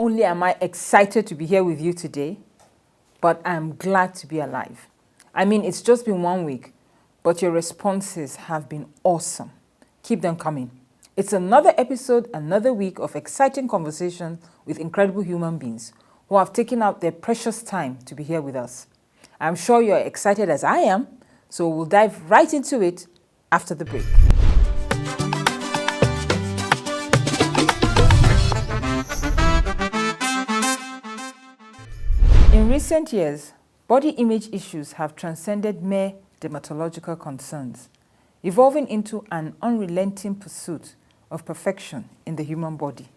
only am I excited to be here with you today, but I'm glad to be alive. I mean, it's just been 1 week, but your responses have been awesome. Keep them coming. It's another episode, another week of exciting conversation with incredible human beings who have taken out their precious time to be here with us. I'm sure you're excited as I am, so we'll dive right into it after the break. In recent years, body image issues have transcended mere dermatological concerns, evolving into an unrelenting pursuit of perfection in the human body.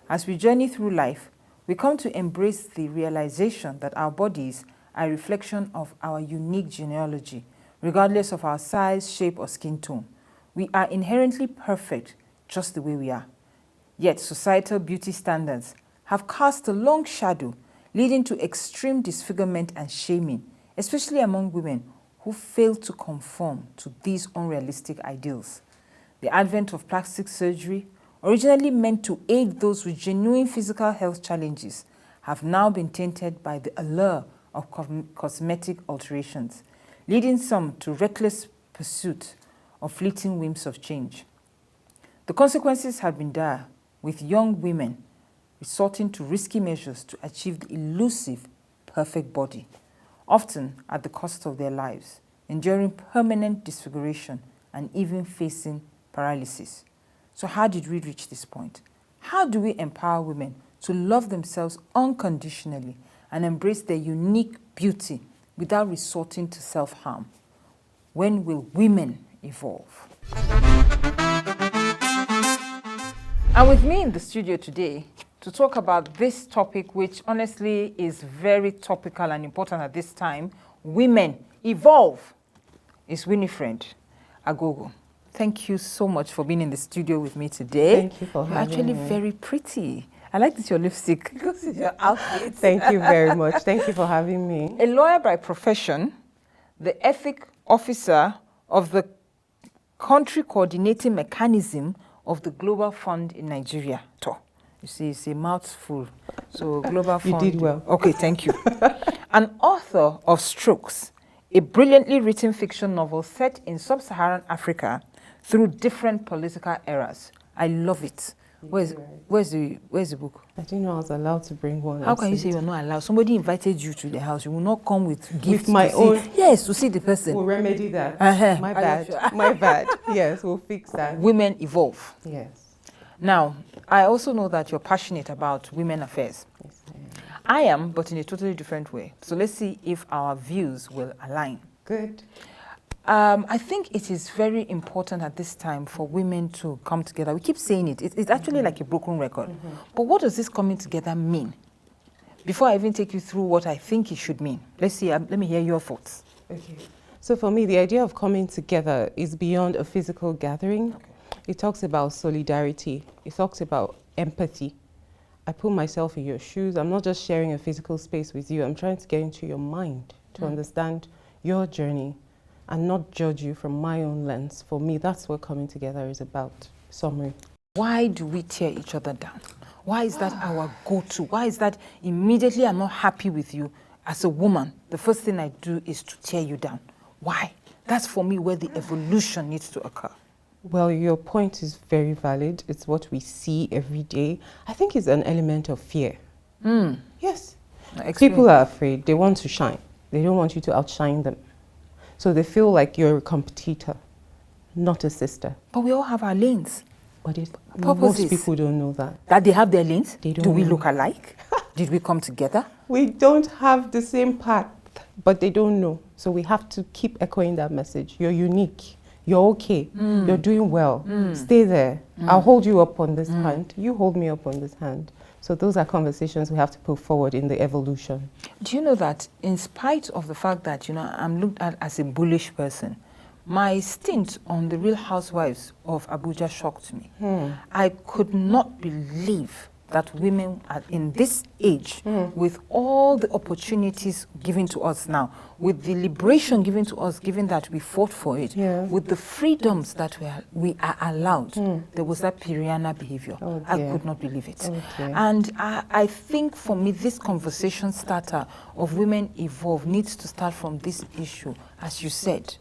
As we journey through life, we come to embrace the realization that our bodies are a reflection of our unique genealogy, regardless of our size, shape, or skin tone. We are inherently perfect just the way we are. Yet societal beauty standards have cast a long shadow, leading to extreme disfigurement and shaming, especially among women who fail to conform to these unrealistic ideals. The advent of plastic surgery, originally meant to aid those with genuine physical health challenges, have now been tainted by the allure of cosmetic alterations, leading some to reckless pursuit of fleeting whims of change. The consequences have been dire, with young women resorting to risky measures to achieve the elusive, perfect body, often at the cost of their lives, enduring permanent disfiguration and even facing paralysis. So how did we reach this point? How do we empower women to love themselves unconditionally and embrace their unique beauty without resorting to self-harm? When will women evolve? And with me in the studio today to talk about this topic, which honestly is very topical and important at this time, women evolve, is Winifred Agogo. Thank you so much for being in the studio with me today. Thank you for having me. You're actually very pretty. I like this, your lipstick. Because it's your outfit. Thank you very much. Thank you for having me. A lawyer by profession, the ethic officer of the country coordinating mechanism of the Global Fund in Nigeria. You see, it's a mouthful. So Global Fund. You did well. Okay, thank you. An author of Strokes, a brilliantly written fiction novel set in sub-Saharan Africa through different political eras. I love it. Where's the book? I didn't know I was allowed to bring one. How can you say you're not allowed? Somebody invited you to the house. You will not come with gifts. With my own. Yes, to see the person. We'll remedy that. My bad. bad. My bad. Yes, we'll fix that. Women evolve. Yes. Now, I also know that you're passionate about women affairs. Yes, I am, but in a totally different way. So let's see if our views will align. Good. I think it is very important at this time for women to come together. We keep saying it. It's actually like a broken record. But what does this coming together mean? Before I even take you through what I think it should mean, let's see. Let me hear your thoughts. Okay. So for me, the idea of coming together is beyond a physical gathering. Okay. It talks about solidarity. It talks about empathy. I put myself in your shoes. I'm not just sharing a physical space with you. I'm trying to get into your mind to understand your journey and not judge you from my own lens. For me, that's what coming together is about. Summary. Why do we tear each other down? Why is that our go-to? Why is that immediately I'm not happy with you as a woman? The first thing I do is to tear you down. Why? That's for me where the evolution needs to occur. Well, your point is very valid. It's what we see every day. I think it's an element of fear. Yes. People are afraid. They want to shine. They don't want you to outshine them. So they feel like you're a competitor, not a sister. But we all have our lanes. But most people don't know that. That they have their lanes? They don't Do we know. look alike? Did we come together? We don't have the same path, but they don't know. So we have to keep echoing that message. You're unique. You're okay. You're doing well. Stay there. I'll hold you up on this hand. You hold me up on this hand. So those are conversations we have to put forward in the evolution. Do you know that in spite of the fact that, I'm looked at as a bullish person, my stint on the Real Housewives of Abuja shocked me. I could not believe that women are in this age, with all the opportunities given to us now, with the liberation given to us, given that we fought for it, with the freedoms that we are allowed, there was that Piriana behavior. I could not believe it. And I think for me, this conversation starter of Women Evolve needs to start from this issue, as you said.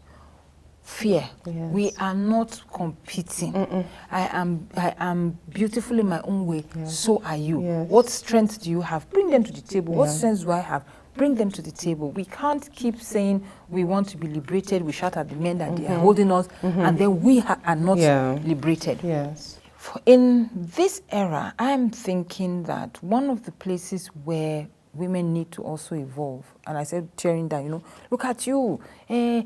Fear. We are not competing. I am beautiful in my own way. So are you. What strength do you have? Bring them to the table. What strengths do I have? Bring them to the table. We can't keep saying we want to be liberated. We shout at the men that they are holding us, and then we are not liberated. In this era, I'm thinking that one of the places where women need to also evolve, and I said tearing down, look at you, I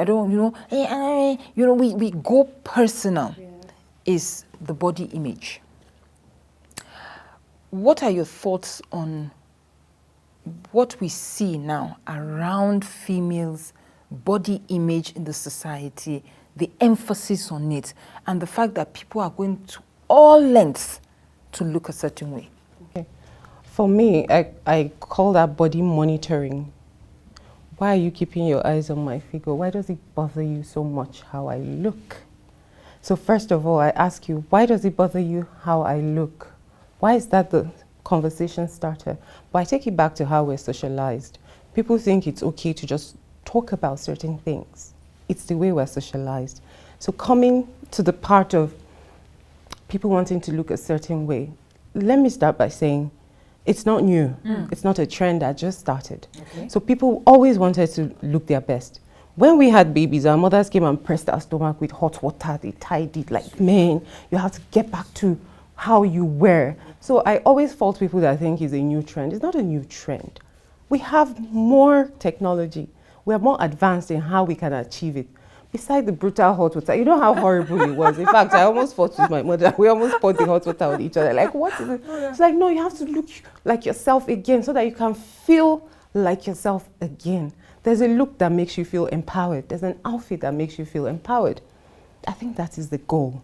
don't, we go personal, is the body image. What are your thoughts on what we see now around females' body image in the society, the emphasis on it, and the fact that people are going to all lengths to look a certain way? For me, I call that body monitoring. Why are you keeping your eyes on my figure? Why does it bother you so much how I look? So first of all, I ask you, why does it bother you how I look? Why is that the conversation starter? But I take it back to how we're socialized. People think it's okay to just talk about certain things. It's the way we're socialized. So coming to the part of people wanting to look a certain way, let me start by saying, it's not new. It's not a trend that just started. So people always wanted to look their best. When we had babies, our mothers came and pressed our stomach with hot water. They tied it like, man, you have to get back to how you were. So I always fault people that think it's a new trend. It's not a new trend. We have more technology. We are more advanced in how we can achieve it. Besides the brutal hot water, you know how horrible it was. In fact, I almost fought with my mother. We almost poured the hot water on each other. Like, what is it? It's like, no, you have to look like yourself again so that you can feel like yourself again. There's a look that makes you feel empowered. There's an outfit that makes you feel empowered. I think that is the goal.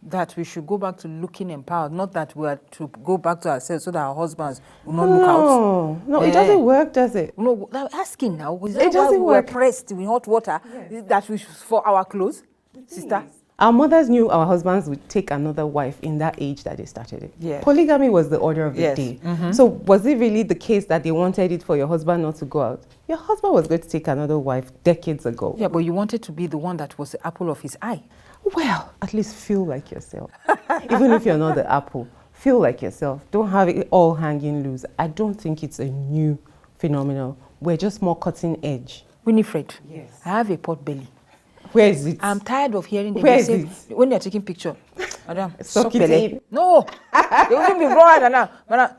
That we should go back to looking empowered, not that we are to go back to ourselves so that our husbands will not look out. No, it doesn't work, does it? No, I'm asking now. Is that why we're pressed with hot water that we for our clothes, sister? Our mothers knew our husbands would take another wife in that age that they started it. Polygamy was the order of the day. So was it really the case that they wanted it for your husband not to go out? Your husband was going to take another wife decades ago. Yeah, but you wanted to be the one that was the apple of his eye. Well, at least feel like yourself. Even if you're not the apple, feel like yourself. Don't have it all hanging loose. I don't think it's a new phenomenon. We're just more cutting edge. Winifred, I have a pot belly. Where is it? I'm tired of hearing them. Where is it? When they're taking picture, Madam, suck it in. No, they will even be wrong than now. Madam,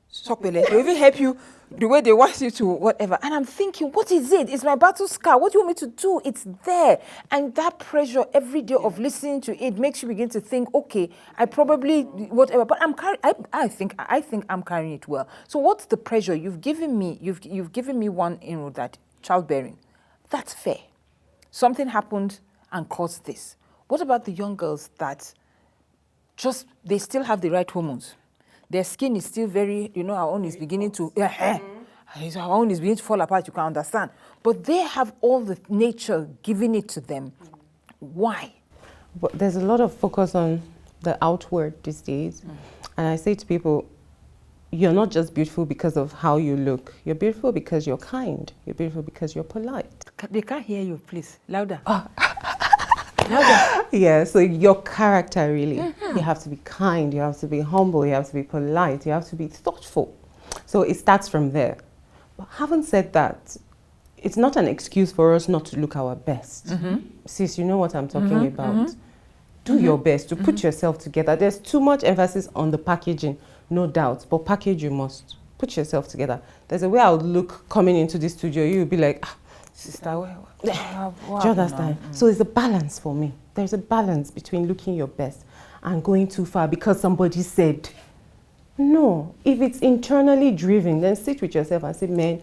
suck belly. They will even help you the way they want you to, whatever. And I'm thinking, what is it? It's my battle scar. What do you want me to do? It's there. And that pressure every day of listening to it makes you begin to think, okay, I probably, whatever. But I think I'm carrying it well. So what's the pressure? You've given me one inroad, that childbearing. That's fair. Something happened and caused this. What about the young girls that they still have the right hormones? Their skin is still very, our own is beginning to, our own is beginning to fall apart, you can understand. But they have all the nature giving it to them. Why? But there's a lot of focus on the outward these days. And I say to people, you're not just beautiful because of how you look. You're beautiful because you're kind. You're beautiful because you're polite. They can't hear you, please. Louder. Yeah, so your character really. You have to be kind, you have to be humble, you have to be polite, you have to be thoughtful. So it starts from there. But having said that, it's not an excuse for us not to look our best. Sis, you know what I'm talking about. Do your best to put yourself together. There's too much emphasis on the packaging, no doubt, but package you must. Put yourself together. There's a way I would look coming into this studio, you'll be like, sister, do you understand? So it's a balance for me. There's a balance between looking your best and going too far because somebody said. No, if it's internally driven, then sit with yourself and say, man,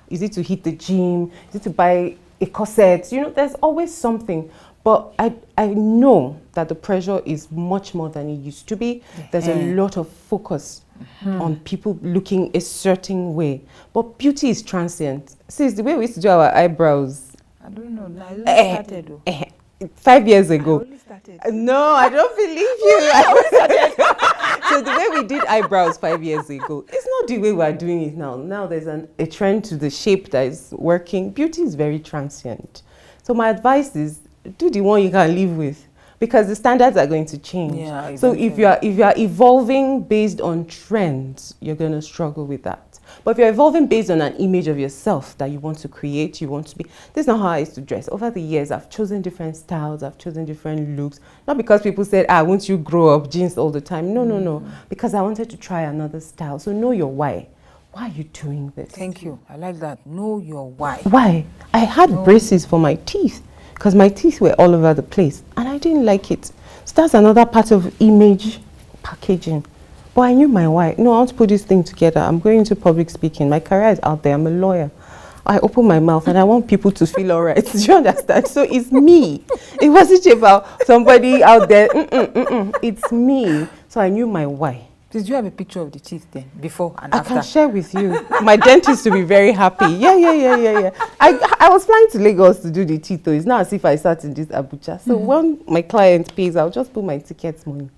is it to hit the gym? Is it to buy a corset? There's always something. But I know that the pressure is much more than it used to be. There's a lot of focus on people looking a certain way. But beauty is transient. See, it's the way we used to do our eyebrows. I don't know. I only started though. 5 years ago. I only started. No, I don't believe you. So the way we did eyebrows 5 years ago, it's not the way we're doing it now. Now there's a trend to the shape that is working. Beauty is very transient. So my advice is, do the one you can live with, because the standards are going to change. Yeah, exactly. So if you are evolving based on trends, you're going to struggle with that. But if you're evolving based on an image of yourself that you want to create, you want to be, this is not how I used to dress. Over the years, I've chosen different styles, I've chosen different looks. Not because people said, won't you grow up jeans all the time? No, no, no. Because I wanted to try another style. So know your why. Why are you doing this? Thank you. I like that. Know your why. Why? I had braces for my teeth because my teeth were all over the place and I didn't like it. So that's another part of image packaging. But I knew my why. No, I want to put this thing together. I'm going into public speaking. My career is out there. I'm a lawyer. I open my mouth and I want people to feel all right. Do you understand? So it's me. It wasn't about somebody out there. It's me. So I knew my why. Did you have a picture of the teeth then, before and after? I can share with you. My dentist will be very happy. Yeah. I was flying to Lagos to do the teeth, though. It's not as if I sat in this Abuja. So when my client pays, I'll just put my ticket money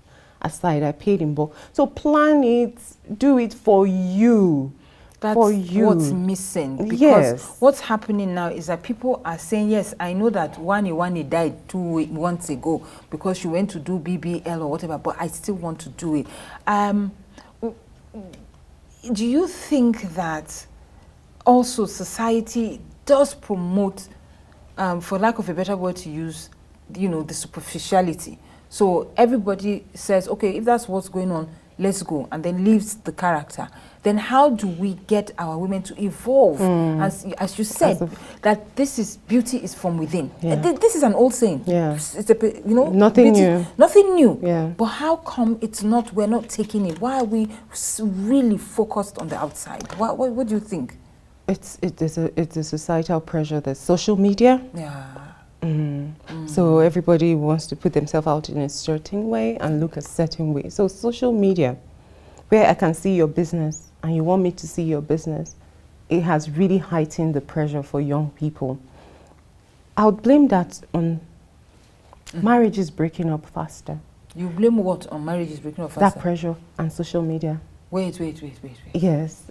aside. I paid in bulk. So plan it, do it for you. That's for you. What's missing. Because yes. What's happening now is that people are saying, yes, I know that Wani died 2 months ago because she went to do BBL or whatever, but I still want to do it. Do you think that also society does promote, for lack of a better word to use, the superficiality? So everybody says, okay, if that's what's going on, let's go, and then leaves the character. Then how do we get our women to evolve? As you said, that beauty is from within. Yeah. This is an old saying. Yeah. It's nothing beauty, new. Nothing new. Yeah. But how come we're not taking it? Why are we really focused on the outside? What do you think? It's a societal pressure. There's social media. Yeah. So everybody wants to put themselves out in a certain way and look a certain way. So social media, where I can see your business and you want me to see your business, it has really heightened the pressure for young people. I would blame that on marriages breaking up faster. You blame what on marriages breaking up faster? That pressure and social media. Wait. Yes.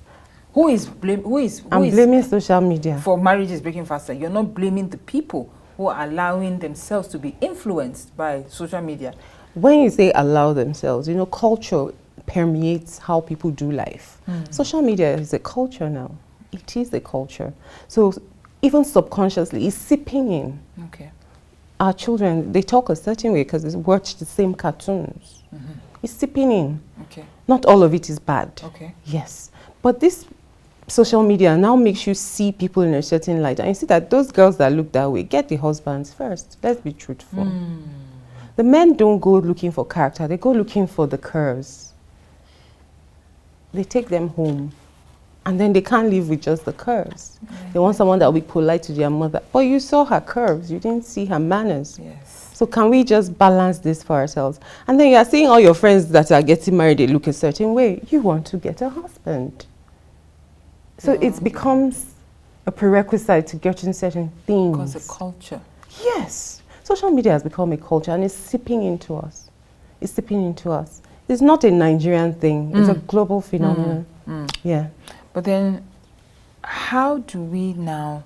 I'm blaming social media. For marriages breaking faster. You're not blaming the people who are allowing themselves to be influenced by social media. When you say allow themselves, culture permeates how people do life. Social media is a culture now. It is a culture. So even subconsciously, it's seeping in. Okay. Our children, they talk a certain way because they watch the same cartoons. It's seeping in. Okay. Not all of it is bad. Okay. Yes. But this social media now makes you see people in a certain light. And you see that those girls that look that way, get the husbands first. Let's be truthful. The men don't go looking for character. They go looking for the curves. They take them home. And then they can't live with just the curves. They want someone that will be polite to their mother. But you saw her curves. You didn't see her manners. Yes. So can we just balance this for ourselves? And then you are seeing all your friends that are getting married, they look a certain way. You want to get a husband. So it becomes a prerequisite to getting certain things. Because a culture. Yes. Social media has become a culture and it's seeping into us. It's seeping into us. It's not a Nigerian thing. It's a global phenomenon. Yeah. But then, how do we now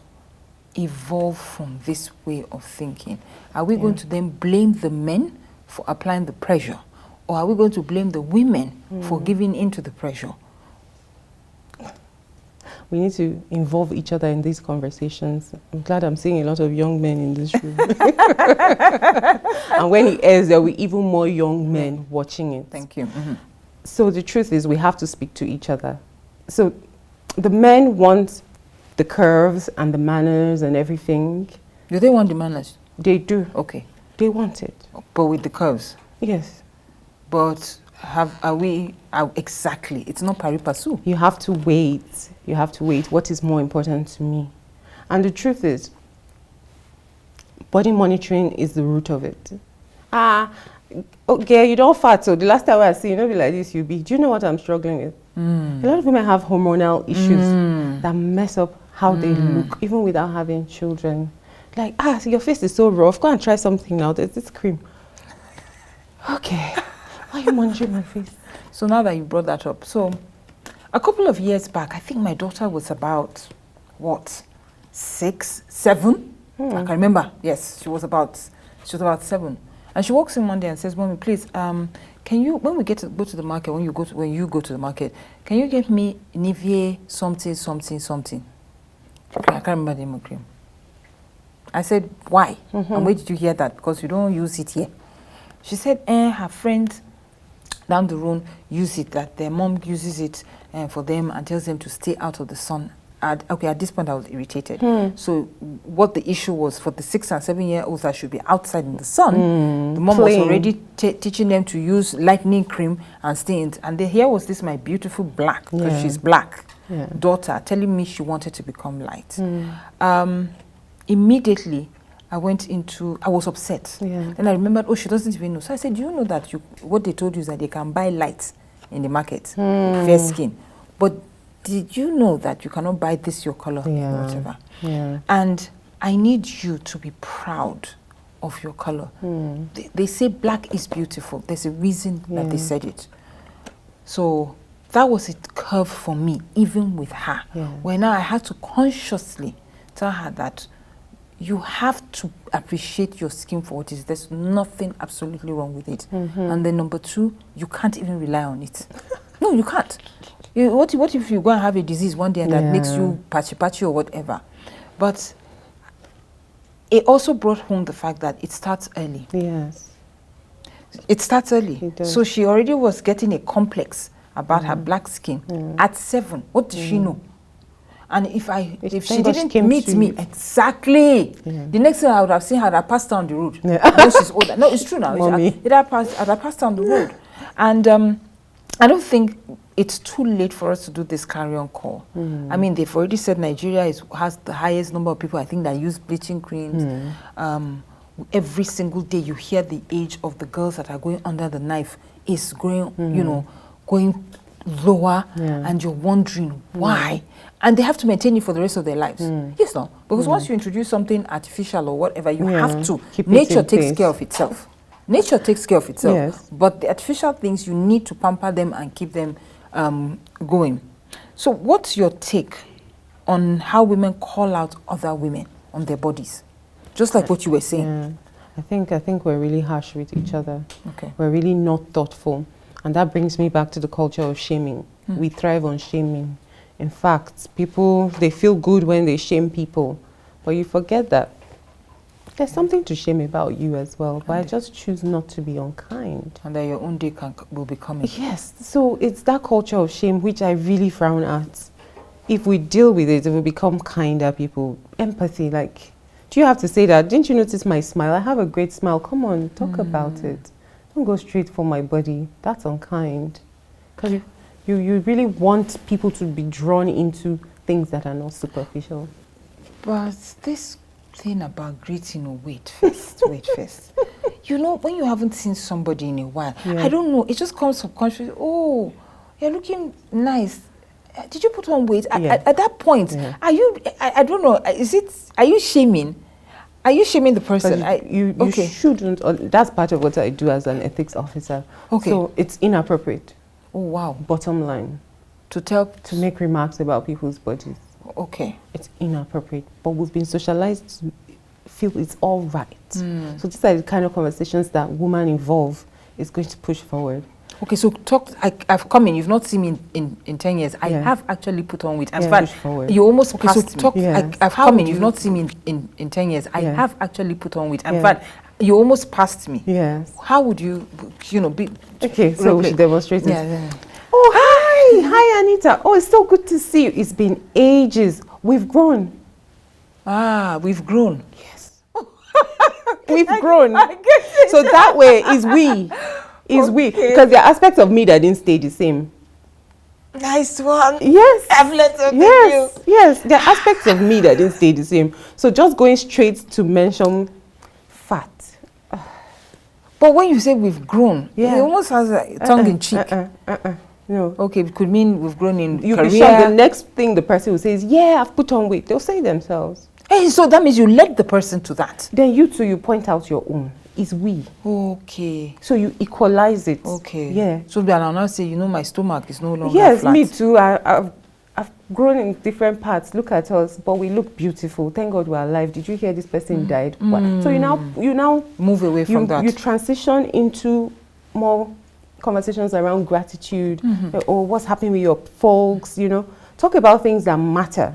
evolve from this way of thinking? Are we going to then blame the men for applying the pressure? Or are we going to blame the women for giving into the pressure? We need to involve each other in these conversations. I'm glad I'm seeing a lot of young men in this room. And when it airs, there will be even more young men watching it. Thank you. So the truth is we have to speak to each other. So the men want the curves and the manners and everything. Do they want the manners? They do. Okay. They want it. But with the curves? Yes. But exactly, it's not pari passu. You have to wait. You have to wait. What is more important to me? And the truth is, body monitoring is the root of it. Okay, you don't fat, so the last time I see you, be like this, you be. Do you know what I'm struggling with? A lot of women have hormonal issues that mess up how they look, even without having children. Like, so your face is so rough, go and try something now, there's this cream. Okay, why are you monitoring my face? So now that you brought that up, so a couple of years back, I think my daughter was about, what, 6, 7? I can remember. Yes, she was about 7. And she walks in one day and says, "Mommy, please, can you, when we go to the market, when you go to the market, can you get me Nivea something, something, something?" I can't remember the name of cream. I said, "Why? And where did you hear that? Because you don't use it here." She said, her friend down the road use it, that their mom uses it for them and tells them to stay out of the sun. At this point I was irritated. So what the issue was for the 6 and 7-year-olds that should be outside in the sun, the mom was already teaching them to use lightening cream and stay in. And here was this my beautiful black, because she's black, daughter telling me she wanted to become light. Immediately I was upset. Then I remembered, she doesn't even know. So I said, "Do you know that what they told you is that they can buy light in the market, fair skin, but did you know that you cannot buy this your color, whatever?" And I need you to be proud of your color. They say black is beautiful. There's a reason that they said it. So that was a curve for me, even with her. Where now I had to consciously tell her that you have to appreciate your skin for what it is. There's nothing absolutely wrong with it. And then number 2, you can't even rely on it. No, you can't. What if you go and have a disease one day that makes you patchy or whatever? But it also brought home the fact that it starts early. It starts early. It does. So she already was getting a complex about her black skin at 7. What did she know? And if she didn't meet me exactly, the next thing I would have seen her, I'd have passed down the road. No, she's older. No, it's true now. I'd have passed down the road. And I don't think it's too late for us to do this carry-on call. I mean, they've already said Nigeria has the highest number of people, I think, that use bleaching creams. Every single day you hear the age of the girls that are going under the knife is going, going lower, and you're wondering why. And they have to maintain it for the rest of their lives. Yes, no? Because once you introduce something artificial or whatever, you have to. Nature takes care of itself. Nature takes care of itself. But the artificial things, you need to pamper them and keep them going. So what's your take on how women call out other women on their bodies? Just like what you were saying. I think we're really harsh with each other. We're really not thoughtful. And that brings me back to the culture of shaming. We thrive on shaming. In fact, people, they feel good when they shame people. But you forget that there's something to shame about you as well. But I just choose not to be unkind. And that your own day will be coming. Yes. So it's that culture of shame which I really frown at. If we deal with it, it will become kinder people. Empathy, like, do you have to say that? Didn't you notice my smile? I have a great smile. Come on, talk about it. Don't go straight for my body. That's unkind. Because you really want people to be drawn into things that are not superficial. But this thing about greeting, wait first. You know, when you haven't seen somebody in a while, I don't know, it just comes subconsciously, oh, you're looking nice. Did you put on weight? At that point, are you, I don't know, are you shaming? Are you shaming the person? You shouldn't. That's part of what I do as an ethics officer. So it's inappropriate. Oh, wow. Bottom line. To make remarks about people's bodies. It's inappropriate. But we've been socialized to feel it's all right. So these are the kind of conversations that women involve is going to push forward. So I've come in, you've not seen me in 10 years. I have actually put on weight. In fact, you almost passed me. I've come in, you've not seen me in 10 years. I have actually put on weight. In fact, you almost passed me. How would you be? So we should demonstrate it. Oh, hi Anita. Oh, it's so good to see you. It's been ages. We've grown. We've grown. Yes. We've grown. I get it. So that way is we. We, because there are aspects of me that didn't stay the same. Nice one. Yes. I've let you. Yes, there are aspects of me that didn't stay the same. So just going straight to mention Fat. But when you say we've grown, Yeah. it almost has a tongue in cheek. No. Okay, it could mean we've grown in You'll career. be shocked. The next thing the person will say is, yeah, I've put on weight. They'll say themselves. Hey, so that means you led the person to that. Then you too, you point out your own. It's we. Okay. So you equalize it. Okay. Yeah. So then I'll now say, you know, my stomach is no longer Yes, flat. me too. I've grown in different parts. Look at us, but we look beautiful. Thank God we're alive. Did you hear this person died? So you now move away from that. You transition into more conversations around gratitude, or what's happening with your folks. You know, talk about things that matter.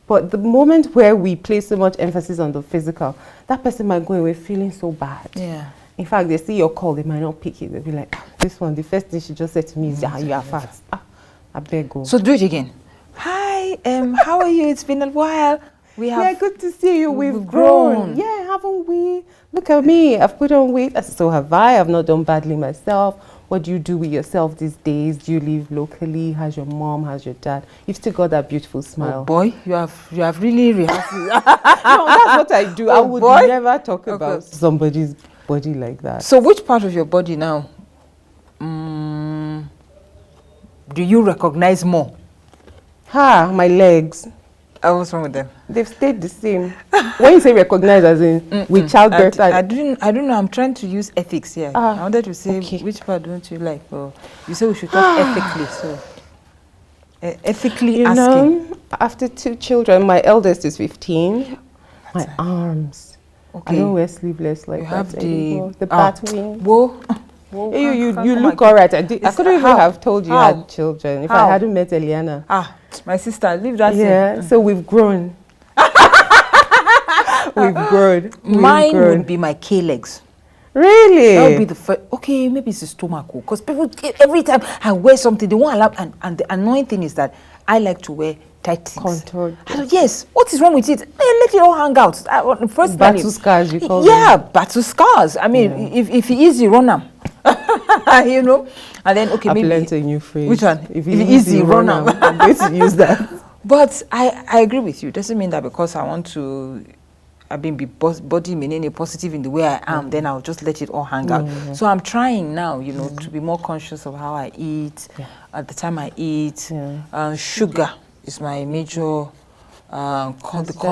But the moment where we place so much emphasis on the physical, that person might go away feeling so bad. Yeah. In fact, they see your call, they might not pick it. They'll be like, this one, the first thing she just said to me is, you are fat. I beg you. So do it again. Hi, how are you? It's been a while. Yeah, good to see you. We've grown. Yeah, haven't we? Look at me. I've put on weight. So have I. I've not done badly myself. What do you do with yourself these days? Do you live locally? How's your mom? How's your dad? You've still got that beautiful smile. Oh boy, you have really rehearsed. No, that's what I do. I would never talk about somebody's body like that. So which part of your body now do you recognize more? My legs. What's wrong with them? They've stayed the same. When you say recognize, as in with childbirth, I don't know. I'm trying to use ethics here. I wanted to say which part don't you like? Or you say we should talk ethically. So ethically you asking. know, after 2 children, my eldest is 15. My arms. Okay. I don't wear sleeveless like you that have anymore. The bat wing. Whoa. You look alright. I couldn't even have told you had children if I hadn't met Eliana. My sister, leave that. Yeah. So we've grown. We've grown. Mine would be my K-legs. Really? That would be the first. Okay, maybe it's the stomach, because people every time I wear something, they won't allow. And the annoying thing is that I like to wear tight things. Contoured. Yes. What is wrong with it? Let it all hang out. First battle scars, you call them. Battle scars. I mean, if it's easy, run them. You know. And then I've learned a new phrase. Which one? If it's easy, run them. I'm going to use that. But I agree with you. It doesn't mean that because I want to. Be body meaning positive in the way I am, then I'll just let it all hang out. So I'm trying now, you know, to be more conscious of how I eat, at the time I eat. Sugar is my major,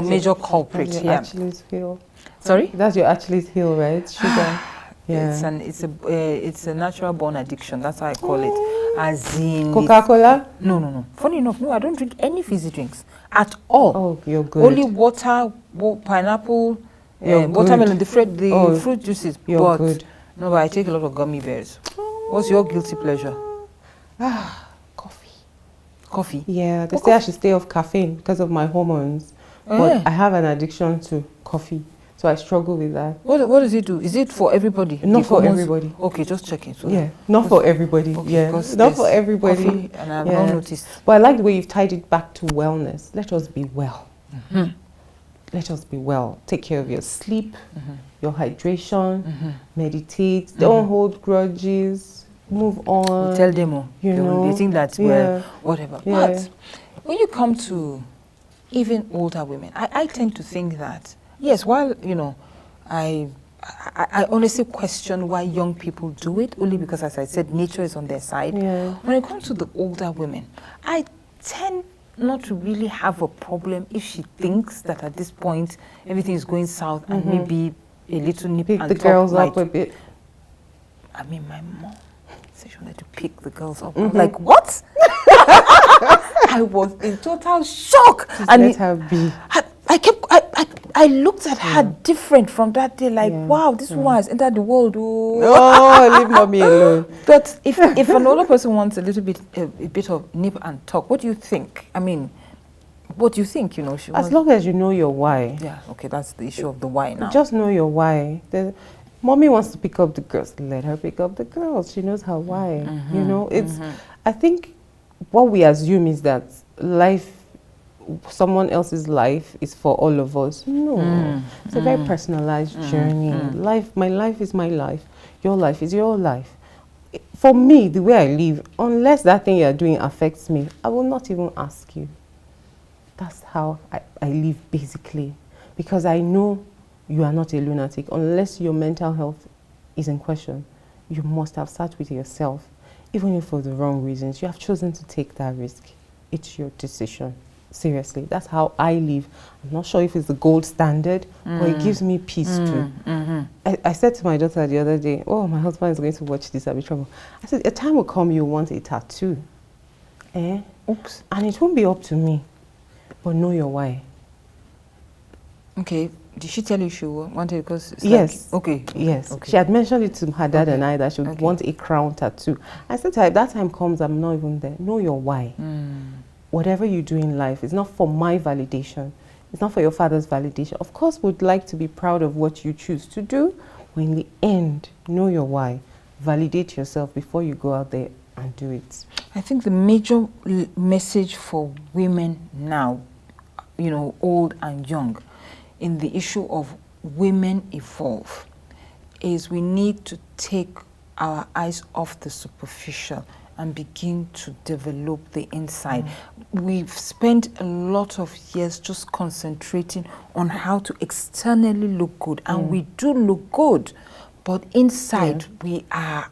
major culprit. That's your Achilles heel. Sorry? That's your Achilles heel, right? Sugar. It's a natural born addiction. That's how I call it. As in Coca-Cola? No. Funny enough, no, I don't drink any fizzy drinks at all. Oh, you're good. Only water, pineapple, watermelon, the fruit juices. You're good. No, but I take a lot of gummy bears. What's your guilty pleasure? Coffee. Coffee? Yeah, they say I should stay off caffeine because of my hormones. But I have an addiction to coffee. So I struggle with that. What does it do? Is it for everybody? Not for everybody. Okay, just checking. So yeah, not for everybody. Okay, not for everybody. Coffee, and I've not noticed. But I like the way you've tied it back to wellness. Let us be well. Let us be well. Take care of your sleep, your hydration, meditate. Don't hold grudges. Move on. We'll tell them, they think that's whatever. Yeah. But when you come to even older women, I tend to think that yes, while, you know, I honestly question why young people do it, only because, as I said, nature is on their side. Yeah. When it comes to the older women, I tend not to really have a problem if she thinks that at this point everything is going south and maybe a little nip pick and the girls up a bit. I mean, my mom said she wanted to pick the girls up. I'm like, what? I was in total shock. Just let her be. I looked at her different from that day, like, wow, this woman has entered the world. Oh, leave mommy alone. But if an older person wants a little bit, a bit of nip and talk, what do you think? I mean, what do you think, you know? As long as you know your why. Yeah, okay, that's the issue of the why now. Just know your why. Mommy wants to pick up the girls. Let her pick up the girls. She knows her why. You know, I think what we assume is that someone else's life is for all of us. No. It's a very personalized journey. My life is my life. Your life is your life. For me, the way I live, unless that thing you're doing affects me, I will not even ask you. That's how I live, basically. Because I know you are not a lunatic. Unless your mental health is in question, you must have sat with yourself, even if for the wrong reasons. You have chosen to take that risk. It's your decision. Seriously, that's how I live. I'm not sure if it's the gold standard, but it gives me peace too. I said to my daughter the other day, oh, my husband is going to watch this, I'll be trouble. I said, a time will come you want a tattoo. Oops. And it won't be up to me, but know your why. Okay. Did she tell you she wanted because it's yes. Like, okay. Yes. Okay. She had mentioned it to her dad and I that she would want a crown tattoo. I said to her, if that time comes, I'm not even there. Know your why. Whatever you do in life, it's not for my validation. It's not for your father's validation. Of course, we'd like to be proud of what you choose to do, but in the end, know your why. Validate yourself before you go out there and do it. I think the major message for women now, you know, old and young, in the issue of women evolve, is we need to take our eyes off the superficial and begin to develop the inside. We've spent a lot of years just concentrating on how to externally look good, and we do look good, but inside we are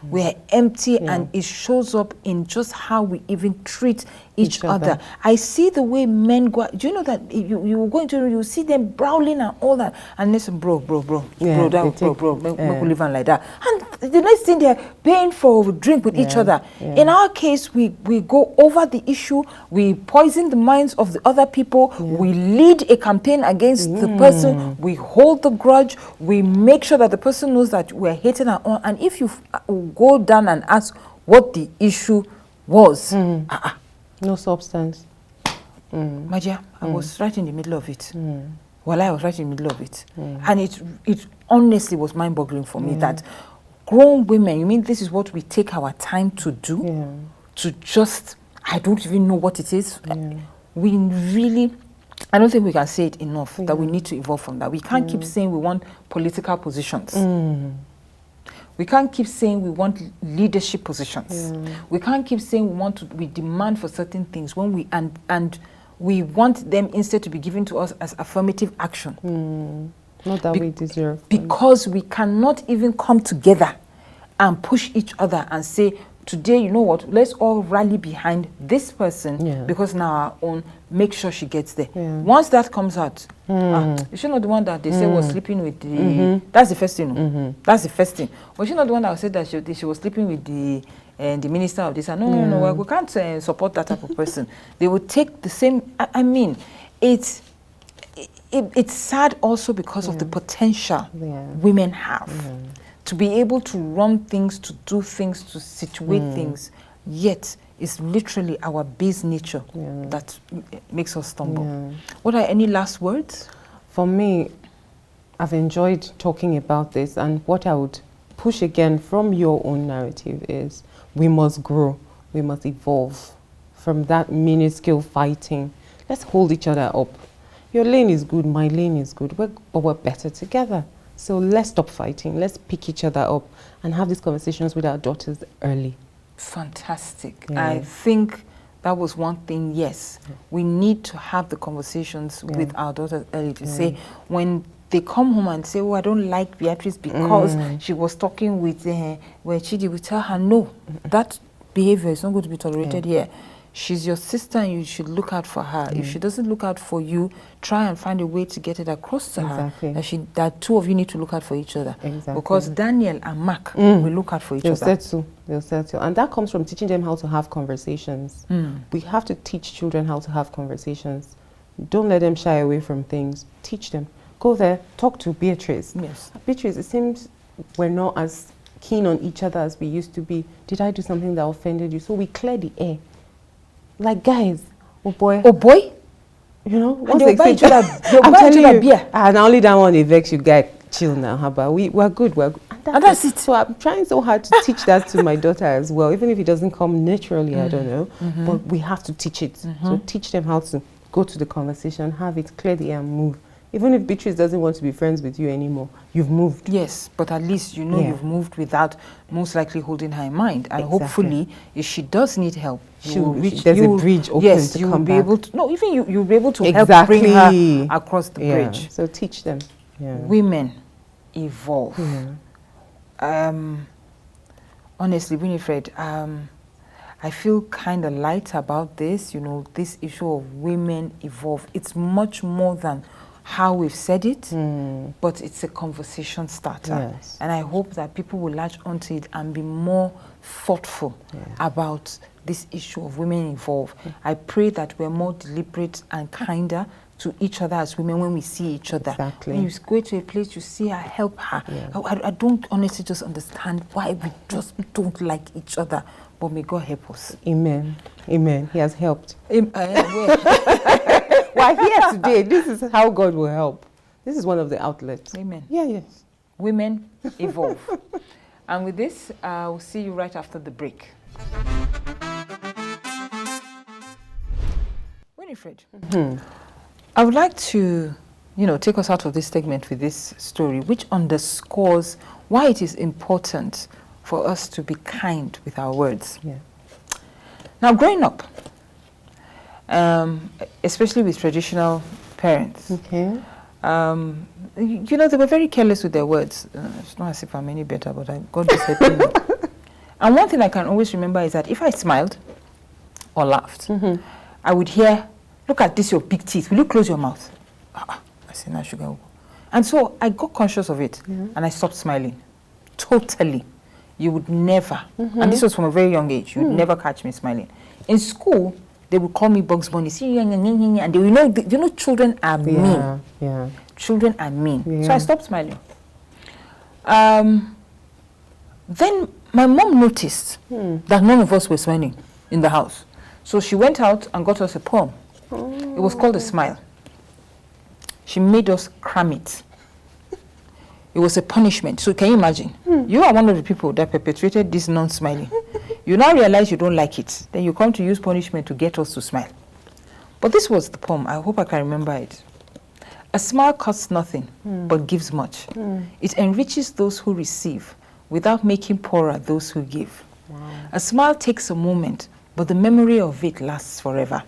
we're empty, and it shows up in just how we even treat each other. I see the way men go. Do you know that you go into, you see them brawling and all that, and listen, bro, make we live on like that. And the next thing, they're paying for a drink with each other. In our case, we go over the issue, we poison the minds of the other people, we lead a campaign against the person, we hold the grudge, we make sure that the person knows that we're hating and all. And if you go down and ask what the issue was, no substance. My dear, I was right in the middle of it. Well, I was right in the middle of it. And it honestly was mind-boggling for me that grown women, you mean this is what we take our time to do? To just, I don't even know what it is. We really, I don't think we can say it enough that we need to evolve from that. We can't keep saying we want political positions. We can't keep saying we want leadership positions. We can't keep saying we demand for certain things when we and we want them instead to be given to us as affirmative action. Not that we deserve. Because we cannot even come together and push each other and say, today, you know what, let's all rally behind this person because now our own, make sure she gets there. Once that comes out, is she not the one that they say was sleeping with the, that's the first thing, that's the first thing. Was she not the one that said that she was sleeping with the minister of this? No, we can't support that type of person. They would take the same, I mean, it's sad also because of the potential women have. To be able to run things, to do things, to situate things, yet it's literally our base nature that makes us stumble. What are any last words? For me, I've enjoyed talking about this, and what I would push again from your own narrative is we must grow, we must evolve from that minuscule fighting. Let's hold each other up. Your lane is good, my lane is good, but we're better together. So let's stop fighting. Let's pick each other up and have these conversations with our daughters early. Fantastic. I think that was one thing, we need to have the conversations with our daughters early to say, when they come home and say, oh, I don't like Beatrice because she was talking with where Chidi, we tell her, no, that behavior is not going to be tolerated here. She's your sister and you should look out for her. If she doesn't look out for you, try and find a way to get it across to her. That two of you need to look out for each other. Because Daniel and Mark will look out for each other. They'll say so. And that comes from teaching them how to have conversations. We have to teach children how to have conversations. Don't let them shy away from things. Teach them. Go there, talk to Beatrice. Beatrice, it seems we're not as keen on each other as we used to be. Did I do something that offended you? So we clear the air. Like, guys, oh boy, you know, once they buy each other beer, and only that one they vex you, guys, chill now. How about we're good, and that's it. So I'm trying so hard to teach that to my daughter as well, even if it doesn't come naturally. I don't know, but we have to teach it. So teach them how to go to the conversation, have it, clear the air, and move. Even if Beatrice doesn't want to be friends with you anymore, you've moved. Yes, but at least you know you've moved without most likely holding her in mind. And hopefully, if she does need help, there's a bridge open to come back. Able to, no, even you'll be able to help bring her across the bridge. So teach them. women evolve. Honestly, Winifred, I feel kind of light about this, you know, this issue of women evolve. It's much more than how we've said it, but it's a conversation starter. Yes. And I hope that people will latch onto it and be more thoughtful about this issue of women evolve. I pray that we're more deliberate and kinder to each other as women when we see each other. Exactly. When you go to a place, you see her, help her. I don't honestly just understand why we just don't like each other, but may God help us. Amen. Amen. He has helped. We're here today. This is how God will help. This is one of the outlets. Amen. Yeah, yes. Women evolve. And with this, we'll see you right after the break. Winifred, I would like to, you know, take us out of this segment with this story, which underscores why it is important for us to be kind with our words. Yeah. Now, growing up, especially with traditional parents, Okay. you know, they were very careless with their words. It's not as if I'm any better, but God is helping me. And one thing I can always remember is that if I smiled or laughed, I would hear, "Look at this, your big teeth. Will you close your mouth?" I said, "No, sugar." And so I got conscious of it, and I stopped smiling. Totally. You would never, and this was from a very young age, you would never catch me smiling. In school, they would call me Bugs Bunny, and they will know, children are mean. Yeah. Children are mean. Yeah. So I stopped smiling. Then my mom noticed that none of us were smiling in the house. So she went out and got us a poem. It was called A Smile. She made us cram it. It was a punishment. So can you imagine? You are one of the people that perpetrated this non-smiling. You now realize you don't like it. Then you come to use punishment to get us to smile. But this was the poem. I hope I can remember it. A smile costs nothing, but gives much. It enriches those who receive without making poorer those who give. Wow. A smile takes a moment, but the memory of it lasts forever.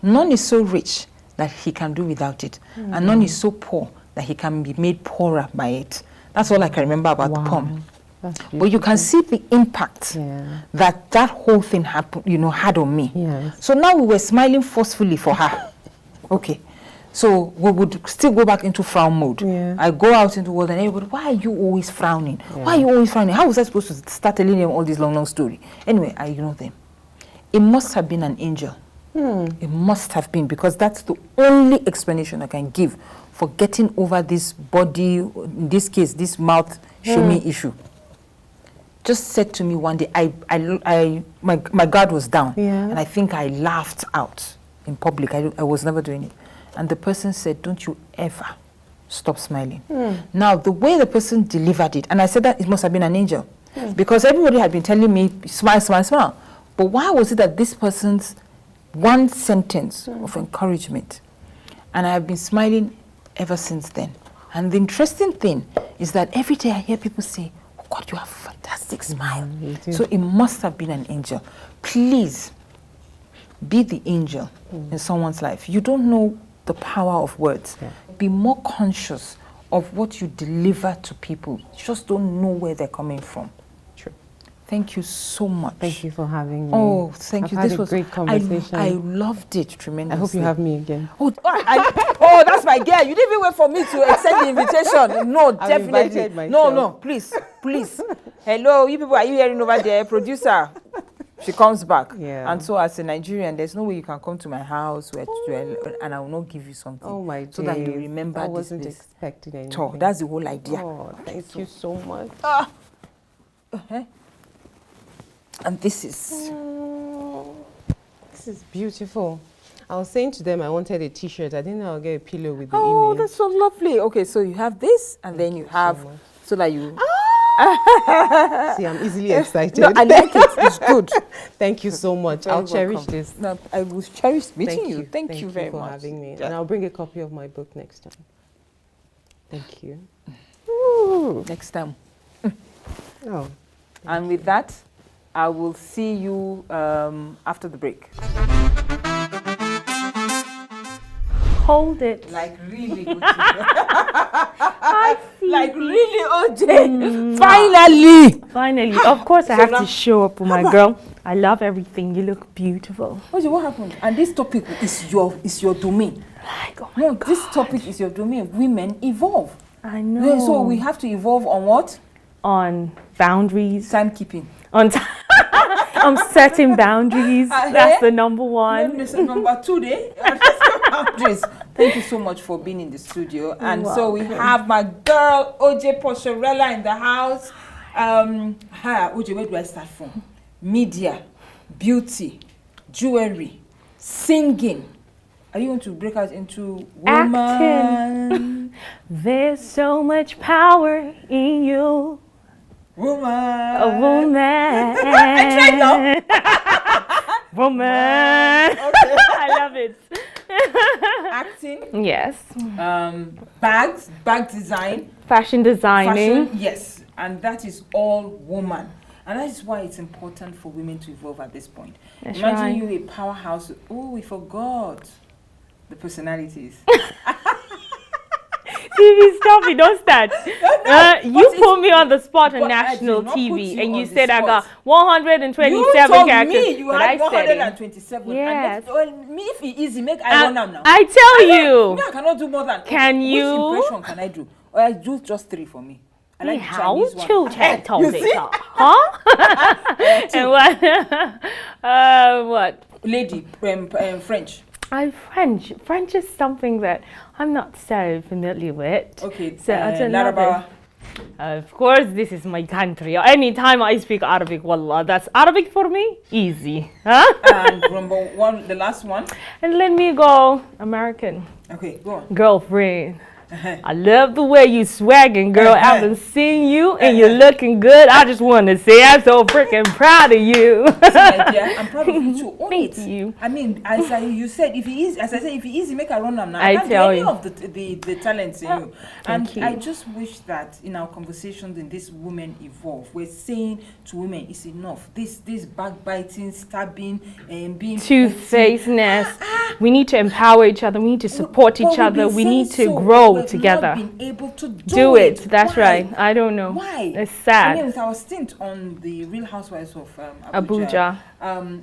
None is so rich that he can do without it, and none is so poor that he can be made poorer by it. That's all I can remember about the poem. But you can see the impact that whole thing had on me. Yes. So now we were smiling forcefully for her. Okay. So we would still go back into frown mode. Yeah. I go out into the world and everybody, "Why are you always frowning? Why are you always frowning?" How was I supposed to start telling them all this long story? Anyway, I ignore them. It must have been an angel. It must have been, because that's the only explanation I can give for getting over this body, in this case, this mouth show me issue. Just said to me one day, my guard was down, and I think I laughed out in public. I was never doing it. And the person said, "Don't you ever stop smiling." Now, the way the person delivered it, and I said that it must have been an angel, because everybody had been telling me, "Smile, smile, smile." But why was it that this person's one sentence of encouragement, and I have been smiling ever since then? And the interesting thing is that every day I hear people say, "Oh God, you have a fantastic smile." So it must have been an angel. Please be the angel in someone's life. You don't know the power of words. Be more conscious of what you deliver to people. You just don't know where they're coming from. True. Thank you so much. Thank you for having me. Oh, thank you. This was a great conversation. I loved it tremendously. I hope you have me again. Oh, that's my girl. You didn't even wait for me to extend the invitation. No, definitely. No, please. Hello, you people, are you hearing over there? Producer. She comes back. Yeah. And so as a Nigerian, there's no way you can come to my house and I will not give you something. Oh my God. So that you remember I this wasn't place. expecting anything. So that's the whole idea. Oh, thank you so much. And this is... This is beautiful. I was saying to them I wanted a t-shirt. I didn't know I'll get a pillow with the Oh, image. that's so lovely. Okay, so you have this, and then you have... So that you... See, I'm easily excited. No, I like it. It's good. Thank you so much. You're I'll very cherish welcome. this. No, I will cherish meeting Thank you. Thank you very for much. having me. Yeah. And I'll bring a copy of my book next time. Thank you. Next time. Oh. And with that, I will see you after the break. Hold it. Like really good. I see. Like really, OJ? Finally! Finally. Of course, I have to show up with my girl. I love everything. You look beautiful. OJ, what happened? And this topic is your domain. Like, oh No, this topic is your domain. Women evolve. I know. So we have to evolve on what? On boundaries. Timekeeping. On setting boundaries. That's the number one. Number 2 day. Boundaries. Thank you so much for being in the studio. And so we have my girl OJ Pella in the house. OJ, where do I start from? Media, beauty, jewelry, singing. Are you going to break out into woman? Acting. There's so much power in you. Woman. A woman. I tried now. Woman. Okay. I love it. Acting. Yes. Bag design. Fashion designing. Fashion, yes. And that is all woman. And that is why it's important for women to evolve at this point. That's Imagine right. you a powerhouse. Oh, we forgot the personalities. TV, stop it, don't start. You put me on the spot on But I national did not put TV you and you on the said I got spot. 127 You told characters. me you but had I said it. 127. Yes. And me, if it easy, make I run now. I tell you. Me, I cannot do more than. Can Which you? impression can I do? Or I do just 3 for me. I like the How Chinese one. chill chat told You it, see? huh? And what? Lady, French. French is something that I'm not so familiar with. Okay, So I don't know. Larabawa. Of course, this is my country. Anytime I speak Arabic, wallah, that's Arabic for me. Easy, huh? And number 1, the last one. And let me go American. Okay, go on. Girlfriend. I love the way you swagging, girl. I've been seeing you and you're looking good. I just want to say I'm so freaking proud of you. I'm proud of you too. Own Thank it. you. I mean, you said, if he is, as I said, if he is, make a run now. I can't tell do any you. of the talents in you. And you. I just wish that in our conversations in this Women Evolve, we're saying to women, it's enough. This backbiting, stabbing, and being Two-facedness. We need to empower each other. We need to support each other. We need to grow together. Not been able to Do it. That's Why? right. I don't know. Why? It's sad. I mean, with our stint on the Real Housewives of Abuja,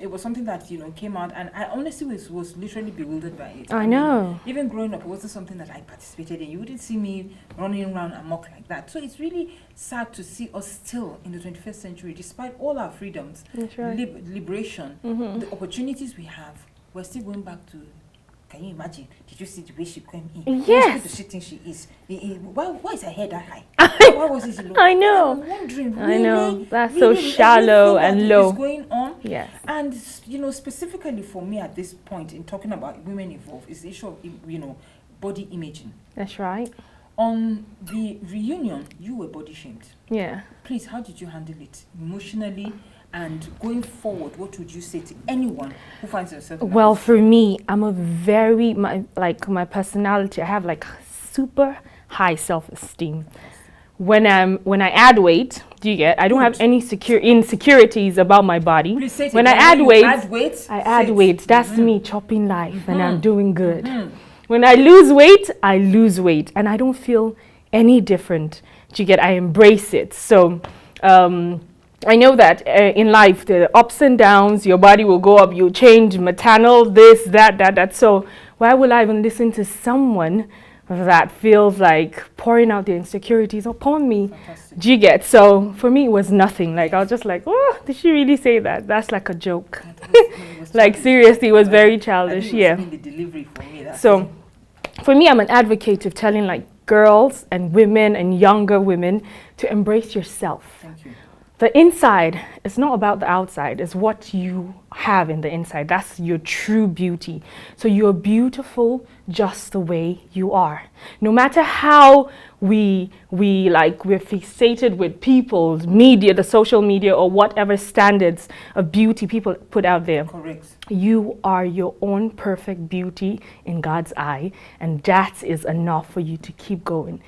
it was something that came out, and I honestly was literally bewildered by it. I know. Even growing up, it wasn't something that I participated in. You wouldn't see me running around amok like that. So it's really sad to see us still in the 21st century, despite all our freedoms, That's right. liberation, the opportunities we have. We're still going back to. Can you imagine? Did you see the way she came in? Yes. What she thinks she is. Why is her hair that high? Why was it low? I know. I'm wondering. I know. Really, That's so really, shallow everything and that low. is going on. Yes. And specifically for me at this point in talking about Women Evolve is the issue of body imaging. That's right. On the reunion, you were body shamed. Yeah. Please, how did you handle it emotionally? And going forward, what would you say to anyone who finds themselves in that Well, position? for me, I'm a very, my personality, I have like super high self-esteem. When I add weight, I don't have any insecurities about my body. Please say it When I again. add You weight, I add say it. weight. That's me chopping life and I'm doing good. When I lose weight and I don't feel any different. I embrace it. So, I know that in life, the ups and downs, your body will go up, you change maternal, this, that. So why will I even listen to someone that feels like pouring out their insecurities upon me? Fantastic. So for me, it was nothing. Like, I was just like, oh, did she really say that? That's like a joke. Like, seriously, it was very childish. Yeah. The delivery for me, So for me, I'm an advocate of telling like girls and women and younger women to embrace yourself. Thank you. The inside is not about the outside. It's what you have in the inside. That's your true beauty. So you're beautiful just the way you are. No matter how we're fixated with people's media, the social media, or whatever standards of beauty people put out there. Correct. You are your own perfect beauty in God's eye, and that is enough for you to keep going.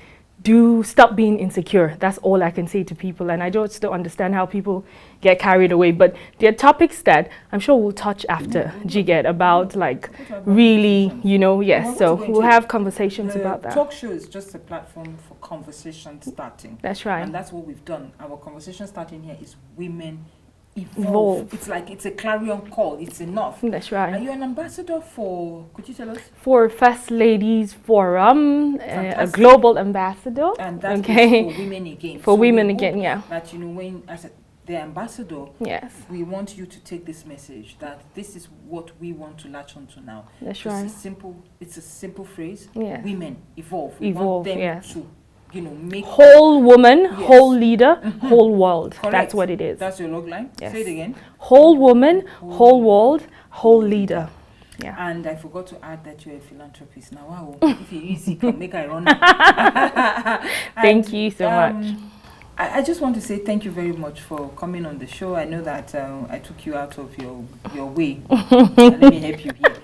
stop being insecure. That's all I can say to people. And I just don't understand how people get carried away. But there are topics that I'm sure we'll touch after Jiget about, like, really, you know, yes. So we'll have conversations about that. Talk show is just a platform for conversation starting. That's right. And that's what we've done. Our conversation starting here is women evolve. It's like it's a clarion call. It's enough. That's right. Are you an ambassador for, could you tell us? For First Ladies Forum, a global ambassador. And that's for women again. For women again, yeah. That, you know, when as the ambassador, yes, we want you to take this message that this is what we want to latch onto now. That's right. It's a simple phrase. Yeah. Women evolve. We Evolve, want them yes. to, you know, make whole woman, yes. whole leader, whole world. Correct. That's what it is. That's your log line. Yes. Say it again. Whole woman, whole world, whole leader. Yeah. And I forgot to add that you're a philanthropist. Now, wow, if you're easy, come make I run. Thank you so much. I just want to say thank you very much for coming on the show. I know that I took you out of your way. Let me help you here.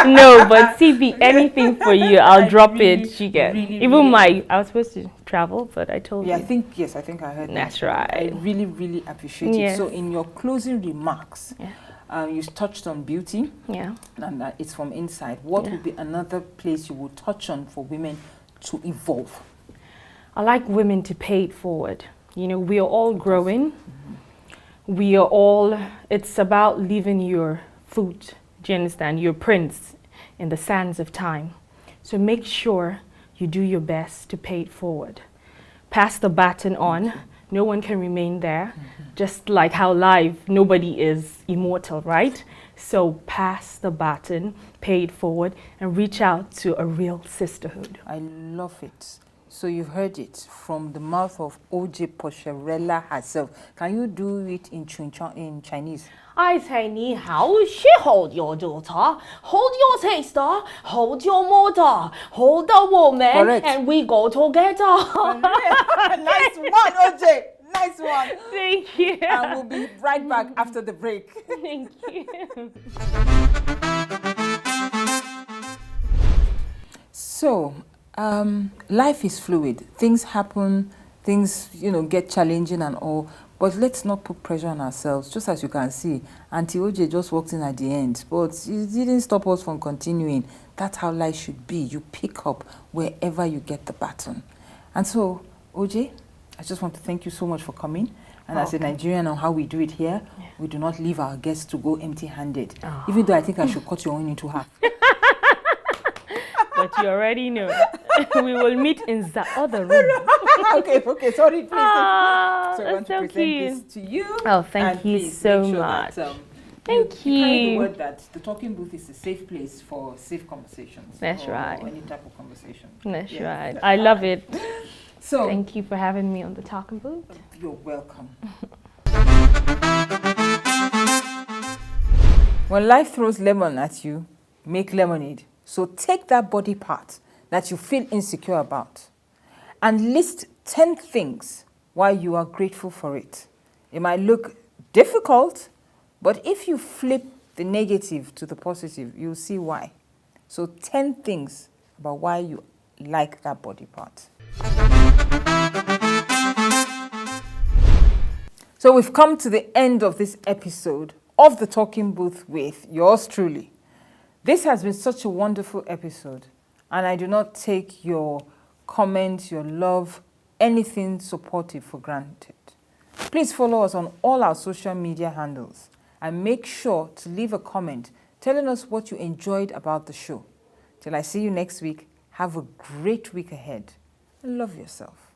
No, but CB, anything for you, I'll drop it. She get even I was supposed to travel, but I told you. I think I heard that's that. right. I really appreciate it. So in your closing remarks, you touched on beauty. Yeah. And it's from inside. What would be another place you would touch on for women to evolve? I like women to pay it forward. You know, we are all growing. We are all, it's about leaving your foot, do you understand, your prints in the sands of time. So make sure you do your best to pay it forward. Pass the baton on. No one can remain there. Just like how life, nobody is immortal, right? So pass the baton, pay it forward, and reach out to a real sisterhood. I love it. So you've heard it from the mouth of OJ Pella herself. Can you do it in Chinese? I say 你好, she hold your daughter, hold your sister, hold your mother, hold the woman, correct. And we go together. Nice one, OJ. Nice one. Thank you. And we'll be right back after the break. Thank you. So, life is fluid. Things happen, things, you know, get challenging and all. But let's not put pressure on ourselves. Just as you can see, Auntie OJ just walked in at the end. But it didn't stop us from continuing. That's how life should be. You pick up wherever you get the baton. And so, OJ, I just want to thank you so much for coming. And as a Nigerian on how we do it here, we do not leave our guests to go empty-handed. Even though I think I should cut your own into half. But you already know. We will meet in the other room. okay, sorry, please. So I want to so present cute. this to you. Oh, thank you so much. Thank you. You carry the word that the talking booth is a safe place for safe conversations. That's right. Or any type of conversation. That's right. I love it. So thank you for having me on the talking booth. You're welcome. When life throws lemon at you, make lemonade. So take that body part that you feel insecure about and list 10 things why you are grateful for it. It might look difficult, but if you flip the negative to the positive, you'll see why. So 10 things about why you like that body part. So we've come to the end of this episode of The Talking Booth with yours truly. This has been such a wonderful episode, and I do not take your comments, your love, anything supportive for granted. Please follow us on all our social media handles and make sure to leave a comment telling us what you enjoyed about the show. Till I see you next week, have a great week ahead and love yourself.